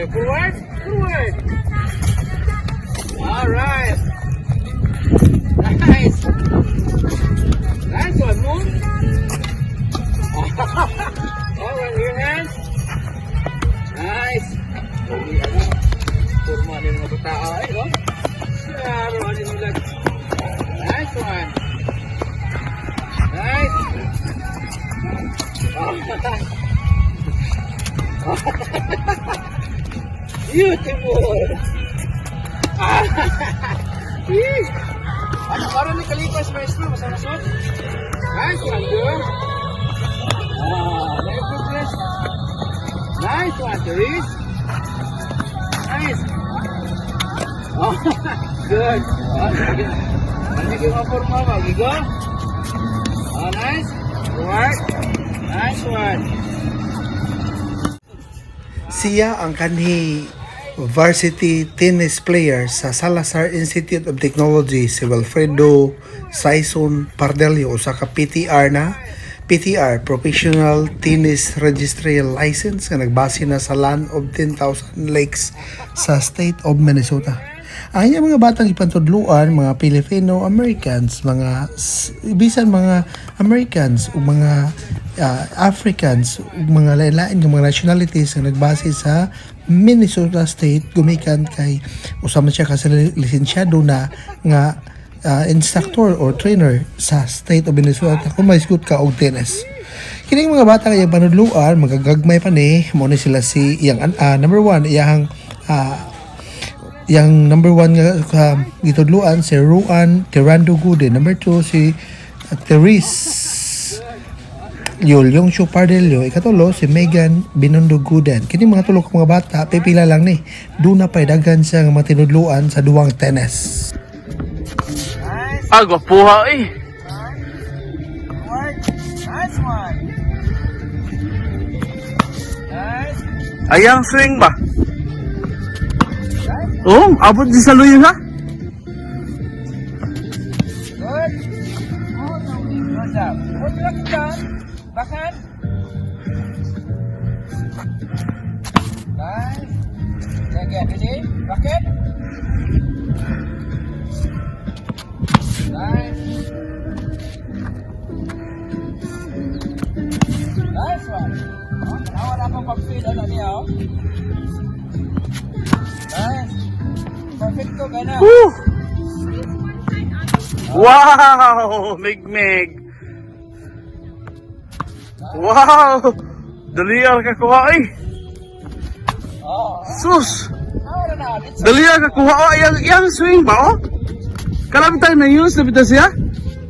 Okay, forward, forward. All right. Nice. Nice one, move. All right, your hands. Nice. Kurma din mga tao ay, oh. Claro, ano nila. Nice one. Nice. Beautiful. Ano, parang may kalipas, maestro. Masama-sot. Nice one, girl. Very good, yes. Nice one, Therese. Nice. Oh, good. Sige mo forma, magigo. Oh, nice. Work. Nice one. Siya ang kanhi varsity tennis player sa Salazar Institute of Technology si Wilfredo Saison Pardelio usa ka PTR Professional Tennis Registry License nga nagbase na sa Land of 10,000 Lakes sa State of Minnesota. Ang inyong mga batang ipantudluan, mga Filipino Americans, mga bisan mga Americans o mga Africans o mga lain-lain ng mga nationalities na nagbase sa Minnesota State, gumikan kay usama siya kasi lisensyado na nga instructor or trainer sa State of Minnesota kung may scoot ka og tennis. Kining mga bata kayang panudluan, magagagmay pa ni mo ni sila si iyang number 1 yang number 1 nga gitudluan si Ruan Tirando Gude, number 2 si Therese Yung Pardelio, ikatulo si Megan Binondo Guden. Kini mga tulok mga bata, pipila lang ni. Doon na pa'y dagan siya nga matinudluan sa duwang tennis. Gwapuha eh. Nice one. Nice. Ayang swing ba? Oh, abot di sa luyo ha? Good. Good job. Good luck down. Backhand. Nice. Again, ready? Bucket. Nice. Nice one. Now wala pang pag-feed ano niya, oh. Nice. Perfecto, gana. Woo! Wow! Mig-mig! Wow! Daliar ka kuha eh! Oh. Sus! Now na. Daliar ka kuha oh! Yang swing ba oh? Kalam tayo na use na bita siya?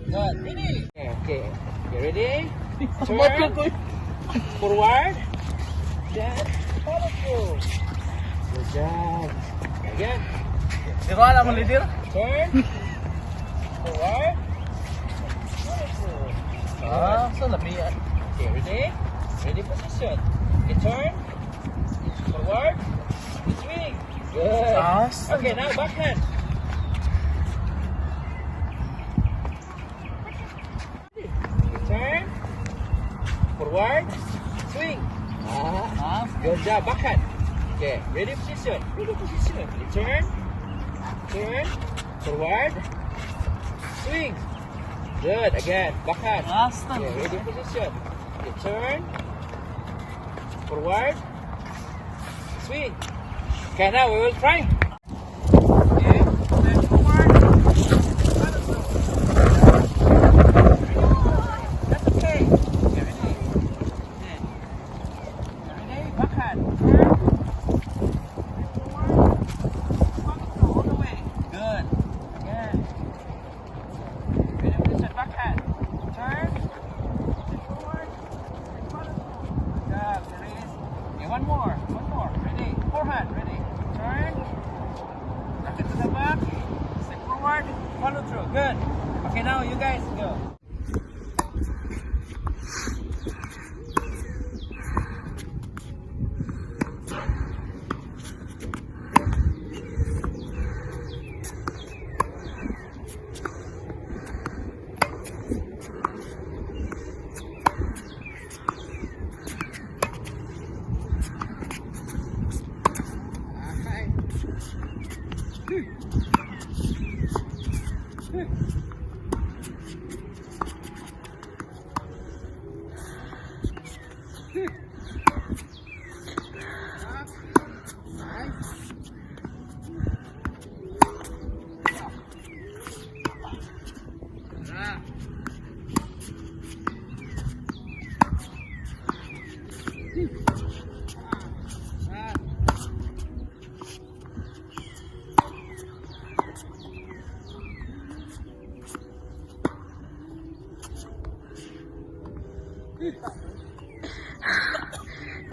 Good. Ready? Okay. You ready? Turn. Forward. Then follow through. Good job. Again. Di ko alam ang lidir? Turn. Forward. Follow through. So labian. Okay, ready? Ready position. Okay, turn. Forward. Swing. Good. Awesome. Okay, now backhand. Turn. Forward. Swing. Good job. Backhand. Okay, ready position. Ready position. Turn. Turn. Forward. Swing. Good. Again. Backhand. Awesome. Okay, ready position. Okay, turn. Forward. Swing. Okay, now we will try. Okay, then forward. That's okay. Okay, ready? Then. Ready? Backhand. Turn. Forward. All the way. Good. Again. Ready position. Backhand. Turn. Forward. Good job. There is. Okay, one more. Ready? Forehand. Ready? Turn.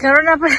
Karon na pa.